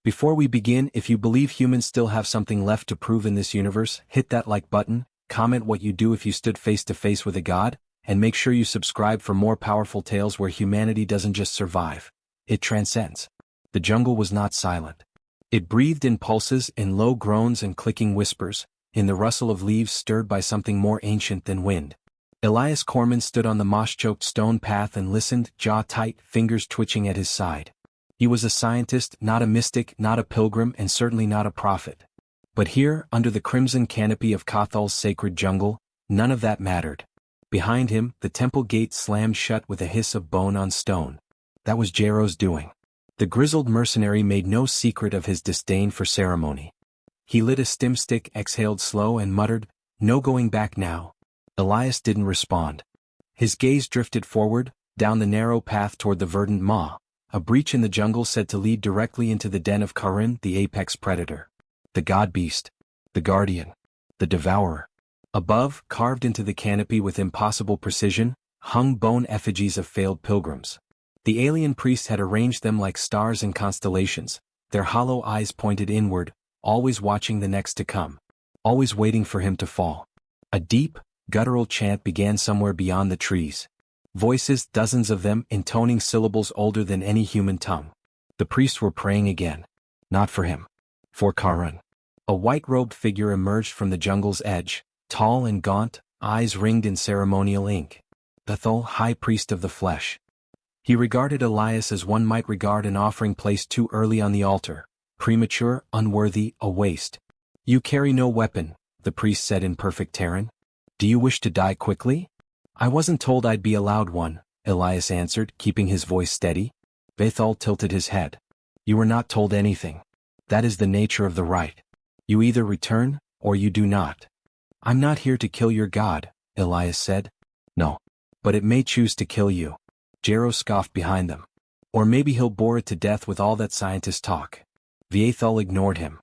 Before we begin, if you believe humans still have something left to prove in this universe, hit that like button, comment what you do if you stood face to face with a god, and make sure you subscribe for more powerful tales where humanity doesn't just survive, it transcends. The jungle was not silent. It breathed in pulses, in low groans and clicking whispers, in the rustle of leaves stirred by something more ancient than wind. Elias Corman stood on the moss-choked stone path and listened, jaw tight, fingers twitching at his side. He was a scientist, not a mystic, not a pilgrim, and certainly not a prophet. But here, under the crimson canopy of Cathal's sacred jungle, none of that mattered. Behind him, the temple gate slammed shut with a hiss of bone on stone. That was Jero's doing. The grizzled mercenary made no secret of his disdain for ceremony. He lit a stim stick, exhaled slow and muttered, "No going back now." Elias didn't respond. His gaze drifted forward, down the narrow path toward the verdant maw, a breach in the jungle said to lead directly into the den of Karin, the apex predator. The god beast. The guardian. The devourer. Above, carved into the canopy with impossible precision, hung bone effigies of failed pilgrims. The alien priests had arranged them like stars and constellations, their hollow eyes pointed inward, always watching the next to come. Always waiting for him to fall. A deep, guttural chant began somewhere beyond the trees. Voices, dozens of them, intoning syllables older than any human tongue. The priests were praying again. Not for him. For Karin. A white-robed figure emerged from the jungle's edge, tall and gaunt, eyes ringed in ceremonial ink. Bethel, high priest of the flesh. He regarded Elias as one might regard an offering placed too early on the altar. Premature, unworthy, a waste. "You carry no weapon," the priest said in perfect Terran. "Do you wish to die quickly?" "I wasn't told I'd be allowed one," Elias answered, keeping his voice steady. Bethel tilted his head. "You were not told anything. That is the nature of the rite. You either return, or you do not." "I'm not here to kill your god," Elias said. "No. But it may choose to kill you." Jero scoffed behind them. "Or maybe he'll bore it to death with all that scientists talk." Viethal ignored him.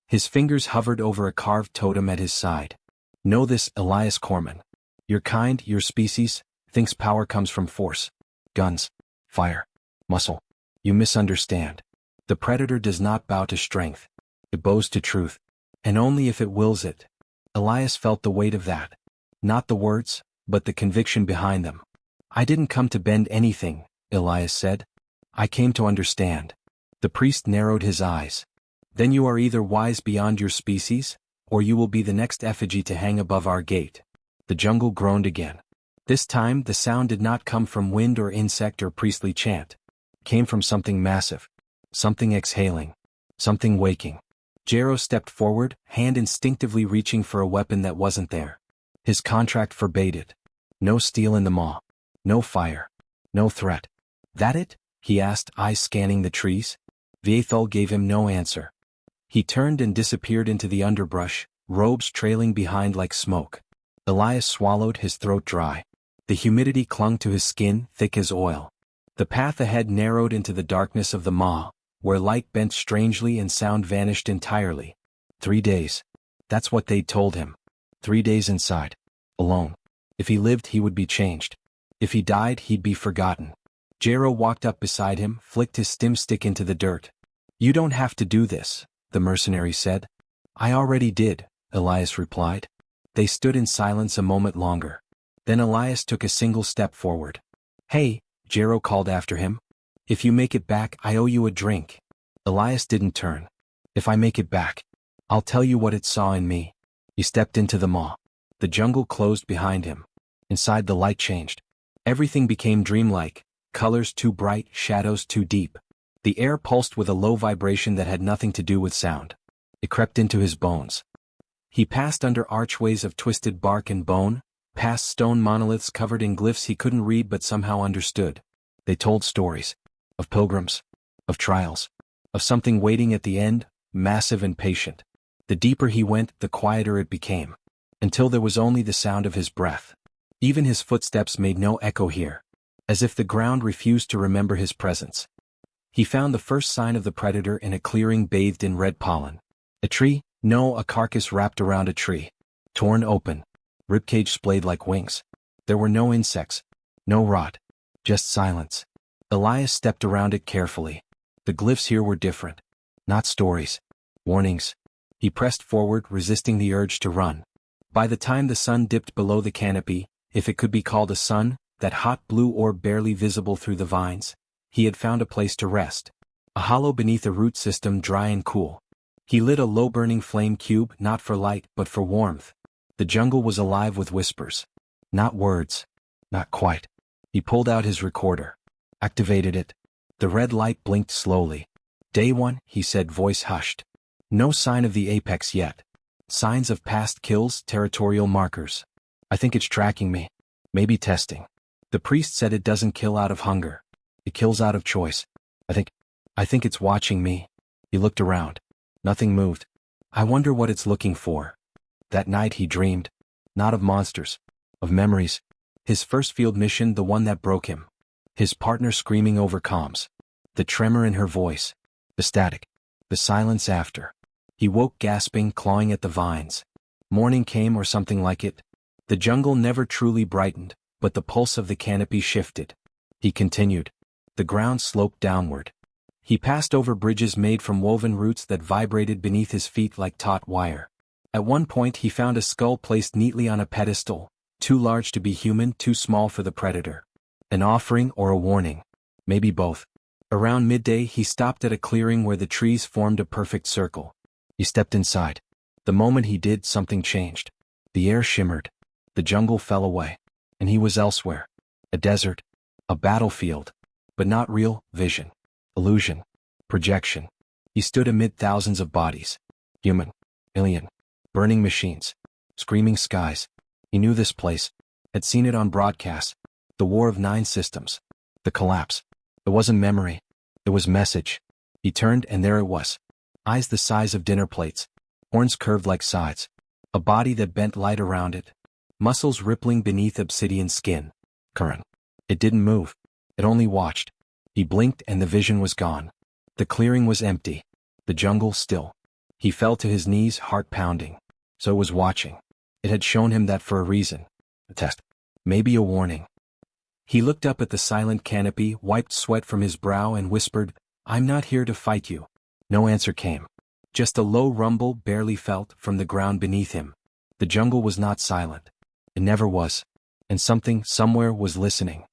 His fingers hovered over a carved totem at his side. "Know this, Elias Corman. Your kind, your species, thinks power comes from force. Guns. Fire. Muscle. You misunderstand. The predator does not bow to strength. It bows to truth. And only if it wills it." Elias felt the weight of that. Not the words, but the conviction behind them. "I didn't come to bend anything," Elias said. "I came to understand." The priest narrowed his eyes. "Then you are either wise beyond your species, or you will be the next effigy to hang above our gate." The jungle groaned again. This time the sound did not come from wind or insect or priestly chant. It came from something massive. Something exhaling. Something waking. Jero stepped forward, hand instinctively reaching for a weapon that wasn't there. His contract forbade it. No steel in the maw. No fire. No threat. "That it?" he asked, eyes scanning the trees. Viethal gave him no answer. He turned and disappeared into the underbrush, robes trailing behind like smoke. Elias swallowed, his throat dry. The humidity clung to his skin, thick as oil. The path ahead narrowed into the darkness of the maw, where light bent strangely and sound vanished entirely. 3 days. That's what they'd told him. 3 days inside. Alone. If he lived, he would be changed. If he died, he'd be forgotten. Jero walked up beside him, flicked his stim stick into the dirt. "You don't have to do this," the mercenary said. "I already did," Elias replied. They stood in silence a moment longer. Then Elias took a single step forward. "Hey," Jero called after him. "If you make it back, I owe you a drink." Elias didn't turn. "If I make it back, I'll tell you what it saw in me." He stepped into the maw. The jungle closed behind him. Inside, the light changed. Everything became dreamlike, colors too bright, shadows too deep. The air pulsed with a low vibration that had nothing to do with sound. It crept into his bones. He passed under archways of twisted bark and bone, past stone monoliths covered in glyphs he couldn't read but somehow understood. They told stories. Of pilgrims. Of trials. Of something waiting at the end, massive and patient. The deeper he went, the quieter it became. Until there was only the sound of his breath. Even his footsteps made no echo here. As if the ground refused to remember his presence. He found the first sign of the predator in a clearing bathed in red pollen. A tree? No, a carcass wrapped around a tree. Torn open. Ribcage splayed like wings. There were no insects. No rot. Just silence. Elias stepped around it carefully. The glyphs here were different. Not stories. Warnings. He pressed forward, resisting the urge to run. By the time the sun dipped below the canopy, if it could be called a sun, that hot blue orb barely visible through the vines, he had found a place to rest. A hollow beneath a root system dry and cool. He lit a low-burning flame cube, not for light, but for warmth. The jungle was alive with whispers. Not words. Not quite. He pulled out his recorder. Activated it. The red light blinked slowly. Day 1, he said, voice hushed. No sign of the apex yet. Signs of past kills, territorial markers. I think it's tracking me. Maybe testing. The priest said it doesn't kill out of hunger. It kills out of choice. I think it's watching me. He looked around. Nothing moved. I wonder what it's looking for. That night he dreamed. Not of monsters. Of memories. His first field mission, the one that broke him. His partner screaming over comms. The tremor in her voice. The static. The silence after. He woke gasping, clawing at the vines. Morning came or something like it. The jungle never truly brightened, but the pulse of the canopy shifted. He continued. The ground sloped downward. He passed over bridges made from woven roots that vibrated beneath his feet like taut wire. At one point he found a skull placed neatly on a pedestal, too large to be human, too small for the predator. An offering or a warning? Maybe both. Around midday he stopped at a clearing where the trees formed a perfect circle. He stepped inside. The moment he did, something changed. The air shimmered. The jungle fell away. And he was elsewhere. A desert. A battlefield. But not real. Vision. Illusion. Projection. He stood amid thousands of bodies. Human. Alien. Burning machines. Screaming skies. He knew this place. Had seen it on broadcast. The War of 9 Systems. The collapse. It wasn't memory. It was message. He turned and there it was. Eyes the size of dinner plates. Horns curved like sides. A body that bent light around it. Muscles rippling beneath obsidian skin. Current. It didn't move. It only watched. He blinked and the vision was gone. The clearing was empty. The jungle still. He fell to his knees, heart pounding. So it was watching. It had shown him that for a reason. A test. Maybe a warning. He looked up at the silent canopy, wiped sweat from his brow and whispered, "I'm not here to fight you." No answer came. Just a low rumble, barely felt, from the ground beneath him. The jungle was not silent. It never was. And something, somewhere, was listening.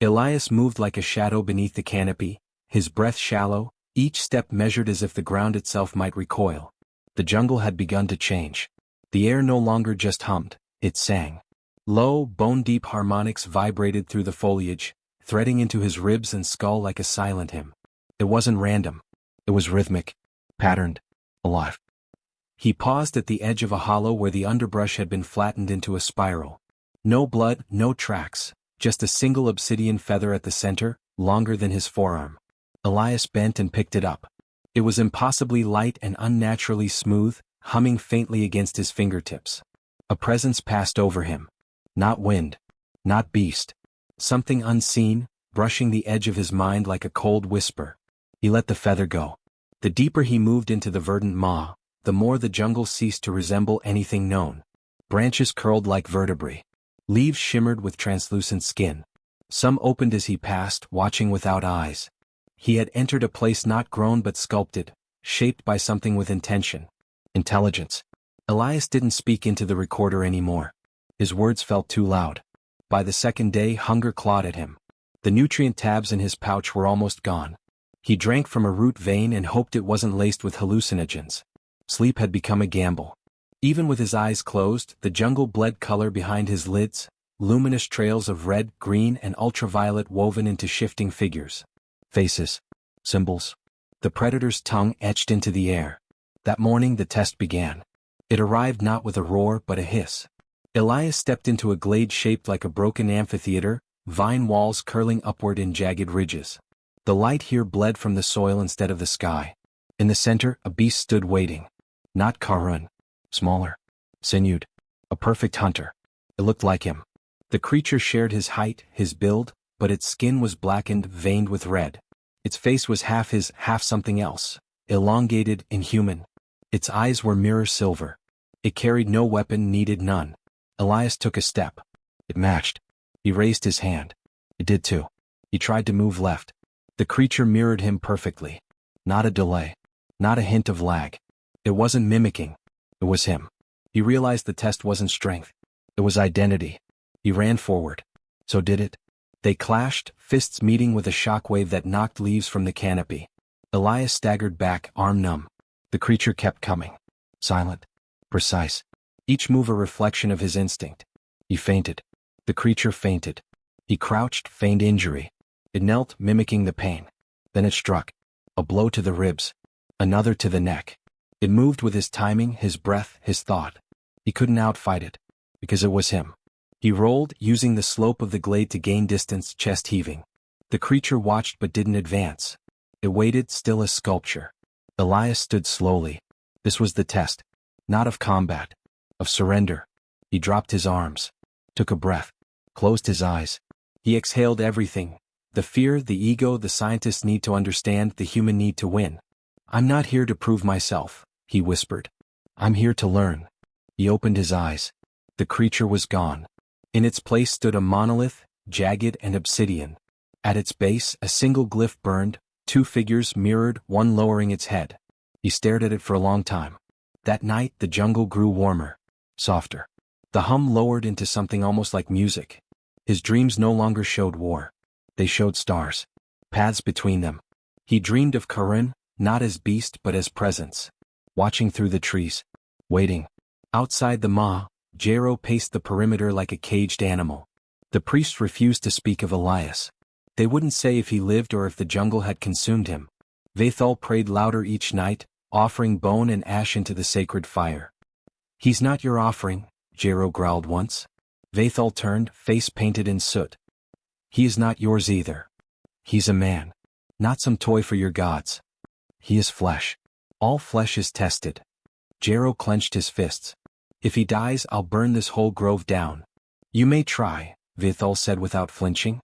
Elias moved like a shadow beneath the canopy, his breath shallow, each step measured as if the ground itself might recoil. The jungle had begun to change. The air no longer just hummed, it sang. Low, bone-deep harmonics vibrated through the foliage, threading into his ribs and skull like a silent hymn. It wasn't random. It was rhythmic, patterned, alive. He paused at the edge of a hollow where the underbrush had been flattened into a spiral. No blood, no tracks, just a single obsidian feather at the center, longer than his forearm. Elias bent and picked it up. It was impossibly light and unnaturally smooth, humming faintly against his fingertips. A presence passed over him. Not wind. Not beast. Something unseen, brushing the edge of his mind like a cold whisper. He let the feather go. The deeper he moved into the verdant maw, the more the jungle ceased to resemble anything known. Branches curled like vertebrae. Leaves shimmered with translucent skin. Some opened as he passed, watching without eyes. He had entered a place not grown but sculpted, shaped by something with intention. Intelligence. Elias didn't speak into the recorder anymore. His words felt too loud. By the second day, hunger clawed at him. The nutrient tabs in his pouch were almost gone. He drank from a root vein and hoped it wasn't laced with hallucinogens. Sleep had become a gamble. Even with his eyes closed, the jungle bled color behind his lids, luminous trails of red, green, and ultraviolet woven into shifting figures. Faces. Symbols. The predator's tongue etched into the air. That morning the test began. It arrived not with a roar but a hiss. Elias stepped into a glade shaped like a broken amphitheater, vine walls curling upward in jagged ridges. The light here bled from the soil instead of the sky. In the center, a beast stood waiting. Not Karun. Smaller. Sinewed. A perfect hunter. It looked like him. The creature shared his height, his build, but its skin was blackened, veined with red. Its face was half his, half something else. Elongated, inhuman. Its eyes were mirror silver. It carried no weapon, needed none. Elias took a step. It matched. He raised his hand. It did too. He tried to move left. The creature mirrored him perfectly. Not a delay. Not a hint of lag. It wasn't mimicking. It was him. He realized the test wasn't strength. It was identity. He ran forward. So did it. They clashed, fists meeting with a shockwave that knocked leaves from the canopy. Elias staggered back, arm numb. The creature kept coming. Silent. Precise. Each move a reflection of his instinct. He feinted. The creature feinted. He crouched, feigned injury. It knelt, mimicking the pain. Then it struck. A blow to the ribs. Another to the neck. It moved with his timing, his breath, his thought. He couldn't outfight it. Because it was him. He rolled, using the slope of the glade to gain distance, chest heaving. The creature watched but didn't advance. It waited, still as sculpture. Elias stood slowly. This was the test. Not of combat. Of surrender. He dropped his arms. Took a breath. Closed his eyes. He exhaled everything. The fear, the ego, the scientist's need to understand, the human need to win. "I'm not here to prove myself," he whispered. "I'm here to learn." He opened his eyes. The creature was gone. In its place stood a monolith, jagged and obsidian. At its base, a single glyph burned, two figures mirrored, one lowering its head. He stared at it for a long time. That night, the jungle grew warmer, softer. The hum lowered into something almost like music. His dreams no longer showed war. They showed stars. Paths between them. He dreamed of Karin, not as beast but as presence. Watching through the trees. Waiting. Outside the Ma, Jero paced the perimeter like a caged animal. The priests refused to speak of Elias. They wouldn't say if he lived or if the jungle had consumed him. Vathal prayed louder each night, offering bone and ash into the sacred fire. "He's not your offering," Jero growled once. Vathal turned, face painted in soot. "He is not yours either. He's a man. Not some toy for your gods. He is flesh. All flesh is tested." Jero clenched his fists. "If he dies, I'll burn this whole grove down." "You may try," Vathal said without flinching.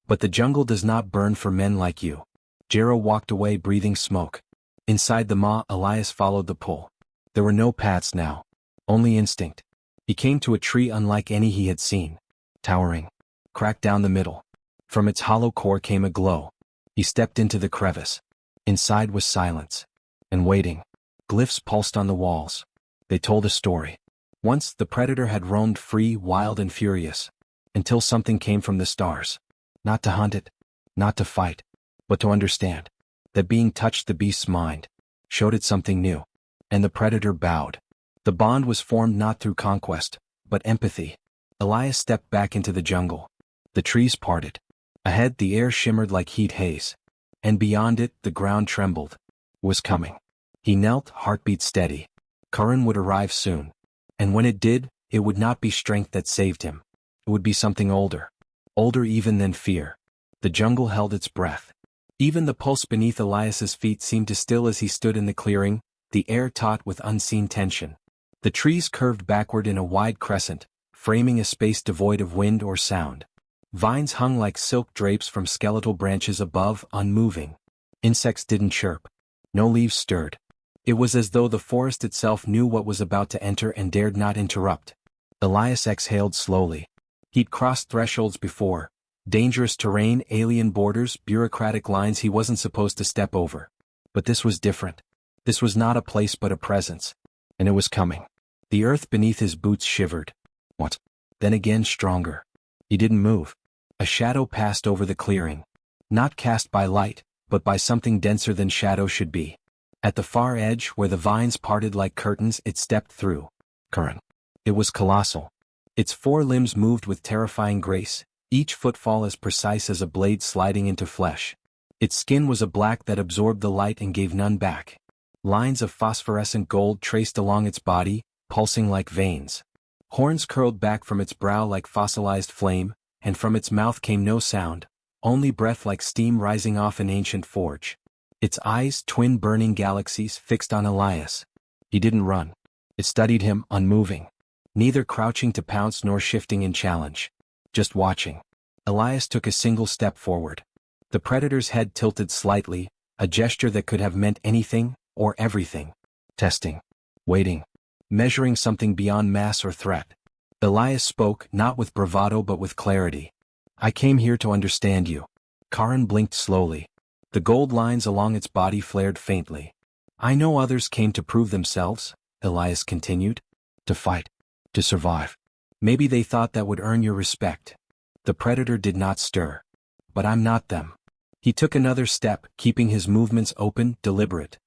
"But the jungle does not burn for men like you." Jero walked away, breathing smoke. Inside the Ma, Elias followed the pull. There were no paths now. Only instinct. He came to a tree unlike any he had seen. Towering. Cracked down the middle. From its hollow core came a glow. He stepped into the crevice. Inside was silence. And waiting. Glyphs pulsed on the walls. They told a story. Once the predator had roamed free, wild and furious. Until something came from the stars. Not to hunt it. Not to fight. But to understand. That being touched the beast's mind. Showed it something new. And the predator bowed. The bond was formed not through conquest, but empathy. Elias stepped back into the jungle. The trees parted. Ahead the air shimmered like heat haze. And beyond it the ground trembled. Was coming. He knelt, heartbeat steady. Karin would arrive soon. And when it did, it would not be strength that saved him. It would be something older. Older even than fear. The jungle held its breath. Even the pulse beneath Elias's feet seemed to still as he stood in the clearing, the air taut with unseen tension. The trees curved backward in a wide crescent, framing a space devoid of wind or sound. Vines hung like silk drapes from skeletal branches above, unmoving. Insects didn't chirp. No leaves stirred. It was as though the forest itself knew what was about to enter and dared not interrupt. Elias exhaled slowly. He'd crossed thresholds before. Dangerous terrain, alien borders, bureaucratic lines he wasn't supposed to step over. But this was different. This was not a place but a presence. And it was coming. The earth beneath his boots shivered. What? Then again stronger. He didn't move. A shadow passed over the clearing. Not cast by light, but by something denser than shadow should be. At the far edge, where the vines parted like curtains, it stepped through. Karin. It was colossal. Its four limbs moved with terrifying grace, each footfall as precise as a blade sliding into flesh. Its skin was a black that absorbed the light and gave none back. Lines of phosphorescent gold traced along its body, pulsing like veins. Horns curled back from its brow like fossilized flame, and from its mouth came no sound, only breath like steam rising off an ancient forge. Its eyes, twin burning galaxies, fixed on Elias. He didn't run. It studied him, unmoving. Neither crouching to pounce nor shifting in challenge. Just watching. Elias took a single step forward. The predator's head tilted slightly, a gesture that could have meant anything, or everything. Testing. Waiting. Measuring something beyond mass or threat. Elias spoke, not with bravado but with clarity. "I came here to understand you." Karin blinked slowly. The gold lines along its body flared faintly. I know others came to prove themselves, Elias continued. To fight. To survive. Maybe they thought that would earn your respect. The predator did not stir. But I'm not them. He took another step, keeping his movements open, deliberate.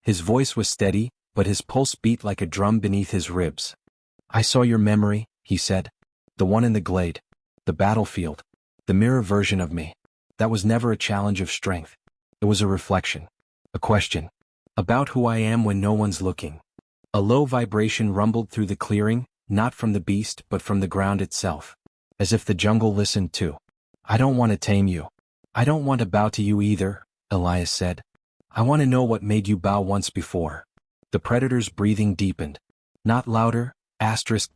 His voice was steady, but his pulse beat like a drum beneath his ribs. I saw your memory, he said. The one in the glade. The battlefield. The mirror version of me. That was never a challenge of strength. It was a reflection. A question. About who I am when no one's looking. A low vibration rumbled through the clearing, not from the beast but from the ground itself. As if the jungle listened too. I don't want to tame you. I don't want to bow to you either, Elias said. I want to know what made you bow once before. The predator's breathing deepened. Not louder,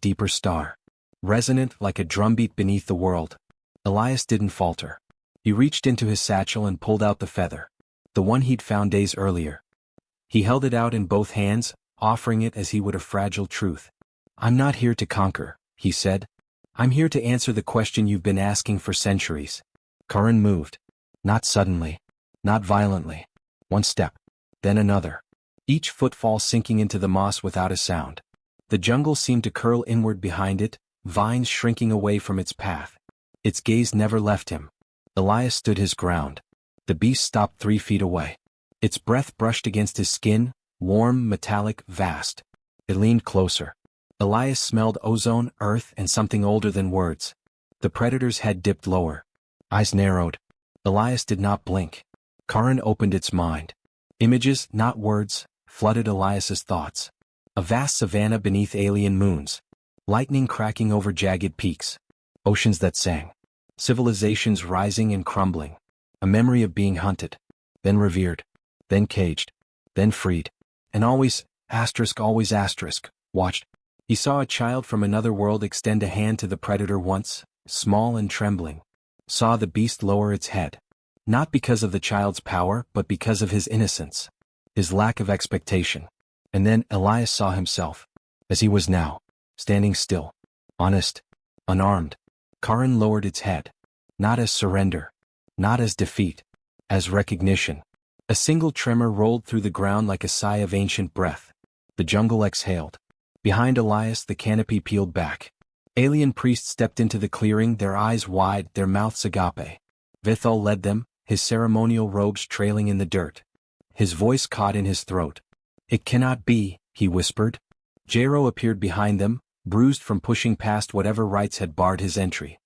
deeper star. Resonant like a drumbeat beneath the world. Elias didn't falter. He reached into his satchel and pulled out the feather. The one he'd found days earlier. He held it out in both hands, offering it as he would a fragile truth. I'm not here to conquer, he said. I'm here to answer the question you've been asking for centuries. Curran moved. Not suddenly. Not violently. One step. Then another. Each footfall sinking into the moss without a sound. The jungle seemed to curl inward behind it, vines shrinking away from its path. Its gaze never left him. Elias stood his ground. The beast stopped 3 feet away. Its breath brushed against his skin, warm, metallic, vast. It leaned closer. Elias smelled ozone, earth, and something older than words. The predator's head dipped lower. Eyes narrowed. Elias did not blink. Curran opened its mind. Images, not words, flooded Elias's thoughts. A vast savanna beneath alien moons. Lightning cracking over jagged peaks. Oceans that sang. Civilizations rising and crumbling. A memory of being hunted. Then revered. Then caged. Then freed. And always, watched. He saw a child from another world extend a hand to the predator once, small and trembling. Saw the beast lower its head. Not because of the child's power, but because of his innocence. His lack of expectation. And then Elias saw himself. As he was now. Standing still. Honest. Unarmed. Curran lowered its head. Not as surrender. Not as defeat. As recognition. A single tremor rolled through the ground like a sigh of ancient breath. The jungle exhaled. Behind Elias the canopy peeled back. Alien priests stepped into the clearing, their eyes wide, their mouths agape. Vithal led them, his ceremonial robes trailing in the dirt. His voice caught in his throat. It cannot be, he whispered. Jero appeared behind them, bruised from pushing past whatever rites had barred his entry.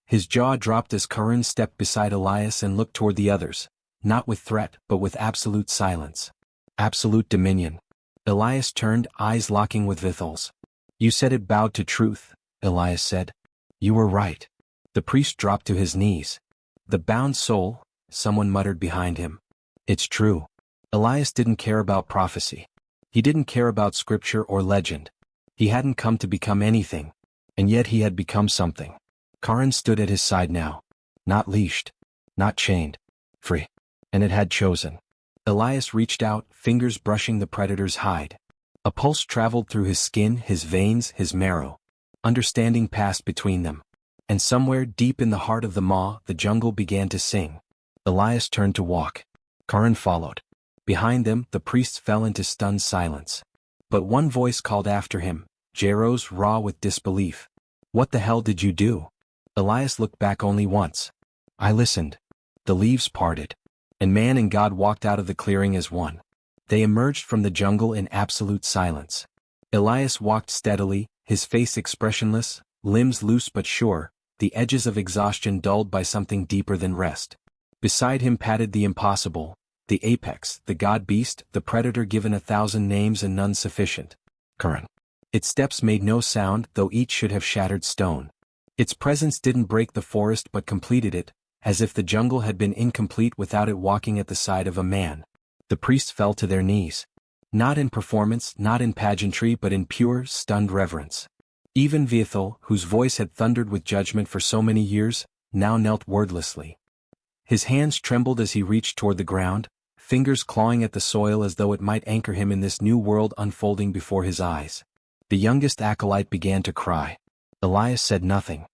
His jaw dropped as Curran stepped beside Elias and looked toward the others, not with threat but with absolute silence. Absolute dominion. Elias turned, eyes locking with Vithal's. You said it bowed to truth, Elias said. You were right. The priest dropped to his knees. The bound soul, someone muttered behind him. It's true. Elias didn't care about prophecy. He didn't care about scripture or legend. He hadn't come to become anything. And yet he had become something. Curran stood at his side now. Not leashed. Not chained. Free. And it had chosen. Elias reached out, fingers brushing the predator's hide. A pulse traveled through his skin, his veins, his marrow. Understanding passed between them. And somewhere deep in the heart of the maw, the jungle began to sing. Elias turned to walk. Curran followed. Behind them, the priests fell into stunned silence. But one voice called after him, Jero's, raw with disbelief. What the hell did you do? Elias looked back only once. I listened. The leaves parted. And man and God walked out of the clearing as one. They emerged from the jungle in absolute silence. Elias walked steadily, his face expressionless, limbs loose but sure, the edges of exhaustion dulled by something deeper than rest. Beside him padded the impossible, the apex, the god-beast, the predator given 1,000 names and none sufficient. Curran. Its steps made no sound, though each should have shattered stone. Its presence didn't break the forest but completed it, as if the jungle had been incomplete without it walking at the side of a man. The priests fell to their knees. Not in performance, not in pageantry, but in pure, stunned reverence. Even Vithal, whose voice had thundered with judgment for so many years, now knelt wordlessly. His hands trembled as he reached toward the ground, fingers clawing at the soil as though it might anchor him in this new world unfolding before his eyes. The youngest acolyte began to cry. Elias said nothing.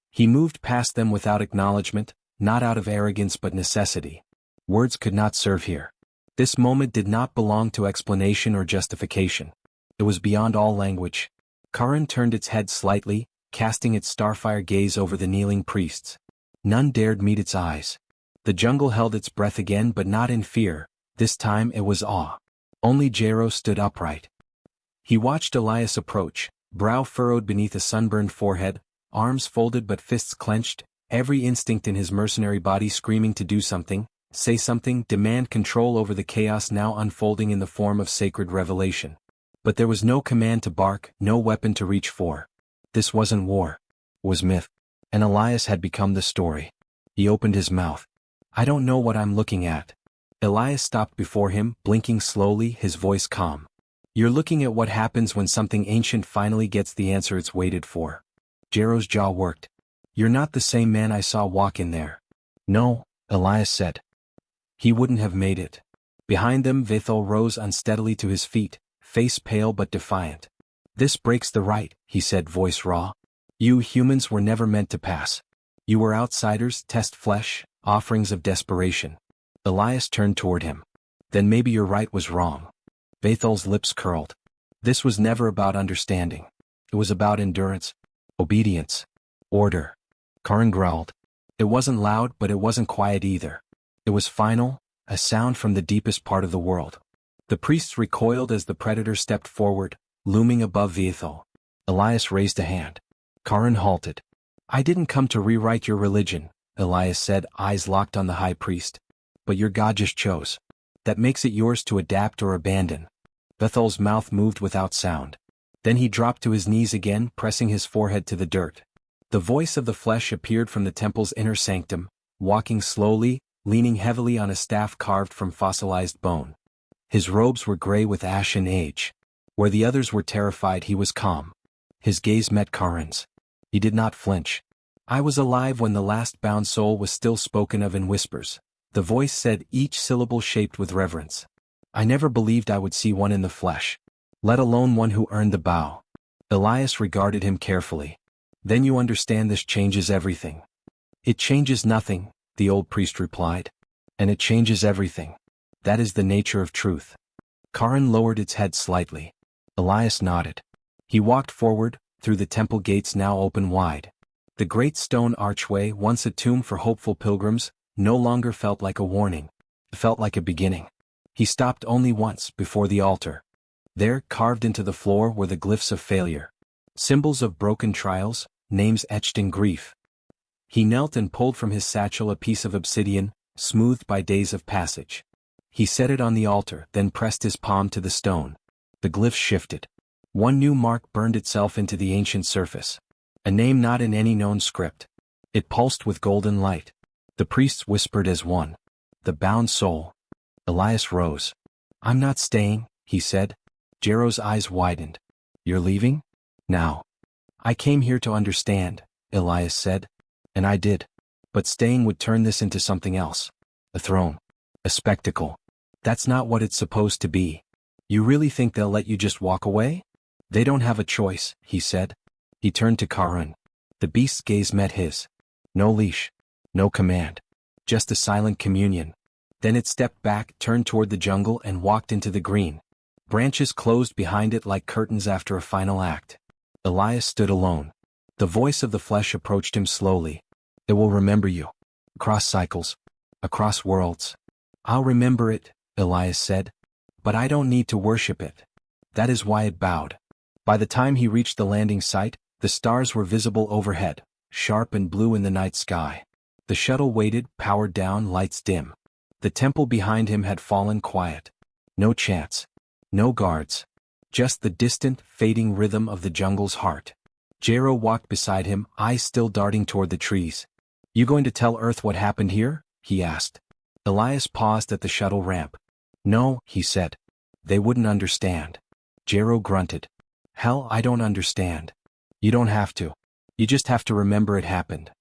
He moved past them without acknowledgement, not out of arrogance but necessity. Words could not serve here. This moment did not belong to explanation or justification. It was beyond all language. Karin turned its head slightly, casting its starfire gaze over the kneeling priests. None dared meet its eyes. The jungle held its breath again, but not in fear. This time it was awe. Only Jero stood upright. He watched Elias approach, brow furrowed beneath a sunburned forehead, arms folded but fists clenched, every instinct in his mercenary body screaming to do something, say something, demand control over the chaos now unfolding in the form of sacred revelation. But there was no command to bark, no weapon to reach for. This wasn't war. It was myth. And Elias had become the story. He opened his mouth. I don't know what I'm looking at. Elias stopped before him, blinking slowly, his voice calm. You're looking at what happens when something ancient finally gets the answer it's waited for. Jero's jaw worked. You're not the same man I saw walk in there. No, Elias said. He wouldn't have made it. Behind them, Vethel rose unsteadily to his feet, face pale but defiant. This breaks the right, he said, voice raw. You humans were never meant to pass. You were outsiders, test flesh, offerings of desperation. Elias turned toward him. Then maybe your right was wrong. Bethel's lips curled. This was never about understanding. It was about endurance, obedience, order. Karin growled. It wasn't loud, but it wasn't quiet either. It was final, a sound from the deepest part of the world. The priests recoiled as the predator stepped forward, looming above Vethel. Elias raised a hand. Karin halted. I didn't come to rewrite your religion, Elias said, eyes locked on the high priest. But your God just chose. That makes it yours to adapt or abandon. Bethel's mouth moved without sound. Then he dropped to his knees again, pressing his forehead to the dirt. The voice of the flesh appeared from the temple's inner sanctum, walking slowly, leaning heavily on a staff carved from fossilized bone. His robes were gray with ash and age. Where the others were terrified, he was calm. His gaze met Karin's. He did not flinch. I was alive when the last bound soul was still spoken of in whispers. The voice said, each syllable shaped with reverence. I never believed I would see one in the flesh, let alone one who earned the bow. Elias regarded him carefully. Then you understand this changes everything. It changes nothing, the old priest replied. And it changes everything. That is the nature of truth. Karin lowered its head slightly. Elias nodded. He walked forward, through the temple gates now open wide. The great stone archway, once a tomb for hopeful pilgrims, no longer felt like a warning. It felt like a beginning. He stopped only once, before the altar. There, carved into the floor, were the glyphs of failure. Symbols of broken trials, names etched in grief. He knelt and pulled from his satchel a piece of obsidian, smoothed by days of passage. He set it on the altar, then pressed his palm to the stone. The glyphs shifted. One new mark burned itself into the ancient surface. A name not in any known script. It pulsed with golden light. The priests whispered as one. The bound soul. Elias rose. I'm not staying, he said. Jero's eyes widened. You're leaving? Now. I came here to understand, Elias said. And I did. But staying would turn this into something else. A throne. A spectacle. That's not what it's supposed to be. You really think they'll let you just walk away? They don't have a choice, he said. He turned to Karin. The beast's gaze met his. No leash. No command. Just a silent communion. Then it stepped back, turned toward the jungle, and walked into the green. Branches closed behind it like curtains after a final act. Elias stood alone. The voice of the flesh approached him slowly. It will remember you. Across cycles. Across worlds. I'll remember it, Elias said. But I don't need to worship it. That is why it bowed. By the time he reached the landing site, the stars were visible overhead, sharp and blue in the night sky. The shuttle waited, powered down, lights dim. The temple behind him had fallen quiet. No chants. No guards. Just the distant, fading rhythm of the jungle's heart. Jero walked beside him, eyes still darting toward the trees. You going to tell Earth what happened here? He asked. Elias paused at the shuttle ramp. No, he said. They wouldn't understand. Jero grunted. Hell, I don't understand. You don't have to. You just have to remember it happened.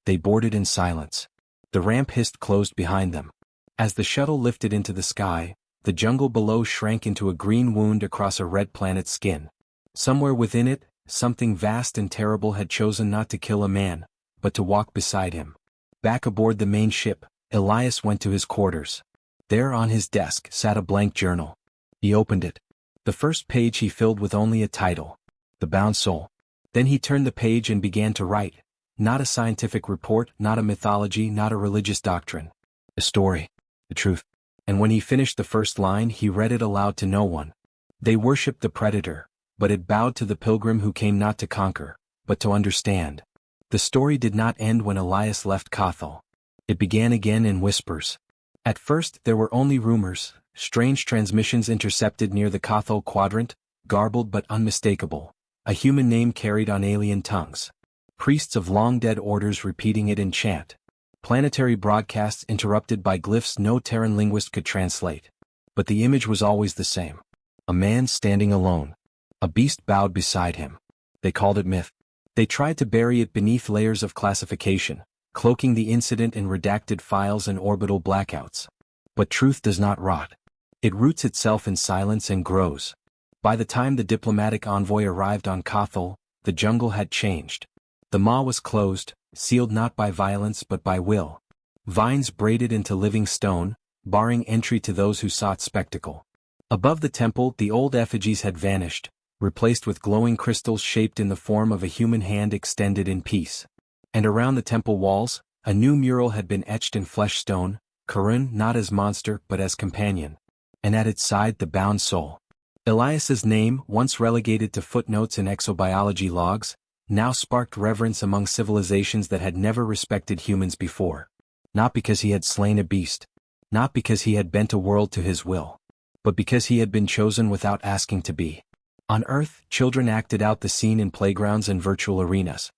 They boarded in silence. The ramp hissed closed behind them. As the shuttle lifted into the sky, the jungle below shrank into a green wound across a red planet's skin. Somewhere within it, something vast and terrible had chosen not to kill a man, but to walk beside him. Back aboard the main ship, Elias went to his quarters. There on his desk sat a blank journal. He opened it. The first page he filled with only a title: The Bound Soul. Then he turned the page and began to write. Not a scientific report, not a mythology, not a religious doctrine. A story. The truth. And when he finished the first line, he read it aloud to no one. They worshipped the predator, but it bowed to the pilgrim who came not to conquer, but to understand. The story did not end when Elias left Cathal. It began again in whispers. At first there were only rumors, strange transmissions intercepted near the Cathal quadrant, garbled but unmistakable. A human name carried on alien tongues. Priests of long-dead orders repeating it in chant. Planetary broadcasts interrupted by glyphs no Terran linguist could translate. But the image was always the same. A man standing alone. A beast bowed beside him. They called it myth. They tried to bury it beneath layers of classification, cloaking the incident in redacted files and orbital blackouts. But truth does not rot. It roots itself in silence and grows. By the time the diplomatic envoy arrived on Cathal, the jungle had changed. The maw was closed, sealed not by violence but by will. Vines braided into living stone, barring entry to those who sought spectacle. Above the temple, the old effigies had vanished, replaced with glowing crystals shaped in the form of a human hand extended in peace. And around the temple walls, a new mural had been etched in flesh stone, Karun not as monster but as companion. And at its side the bound soul. Elias's name, once relegated to footnotes in exobiology logs, now sparked reverence among civilizations that had never respected humans before. Not because he had slain a beast. Not because he had bent a world to his will. But because he had been chosen without asking to be. On Earth, children acted out the scene in playgrounds and virtual arenas.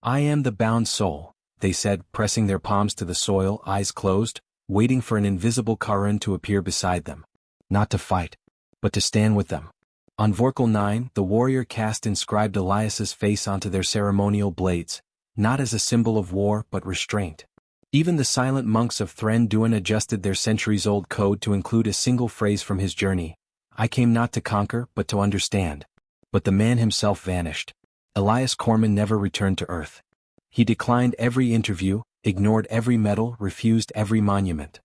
I am the bound soul, they said, pressing their palms to the soil, eyes closed, waiting for an invisible Karun to appear beside them. Not to fight, but to stand with them. On Vorkal 9, the warrior caste inscribed Elias's face onto their ceremonial blades, not as a symbol of war but restraint. Even the silent monks of Thren Duin adjusted their centuries-old code to include a single phrase from his journey: I came not to conquer but to understand. But the man himself vanished. Elias Corman never returned to Earth. He declined every interview, ignored every medal, refused every monument.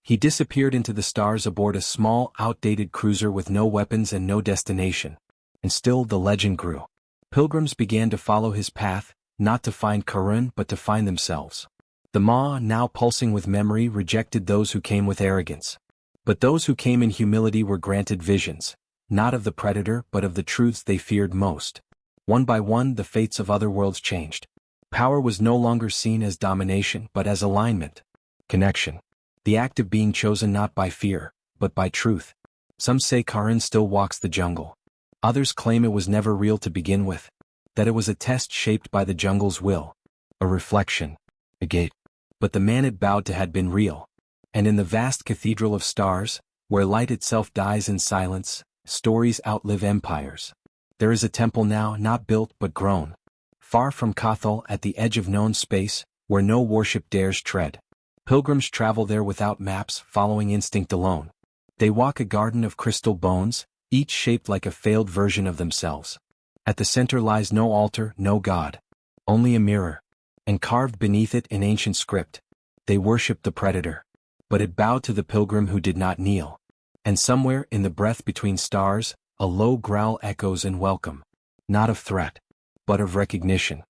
He disappeared into the stars aboard a small, outdated cruiser with no weapons and no destination. And still the legend grew. Pilgrims began to follow his path, not to find Karun but to find themselves. The maw, now pulsing with memory, rejected those who came with arrogance. But those who came in humility were granted visions, not of the predator but of the truths they feared most. One by one the fates of other worlds changed. Power was no longer seen as domination but as alignment. Connection. The act of being chosen not by fear, but by truth. Some say Karun still walks the jungle. Others claim it was never real to begin with. That it was a test shaped by the jungle's will. A reflection. A gate. But the man it bowed to had been real. And in the vast cathedral of stars, where light itself dies in silence, stories outlive empires. There is a temple now not built but grown. Far from Cathal, at the edge of known space, where no worship dares tread. Pilgrims travel there without maps, following instinct alone. They walk a garden of crystal bones, each shaped like a failed version of themselves. At the center lies no altar, no god. Only a mirror. And carved beneath it in ancient script, they worshipped the predator. But it bowed to the pilgrim who did not kneel. And somewhere in the breath between stars, a low growl echoes in welcome. Not of threat, but of recognition.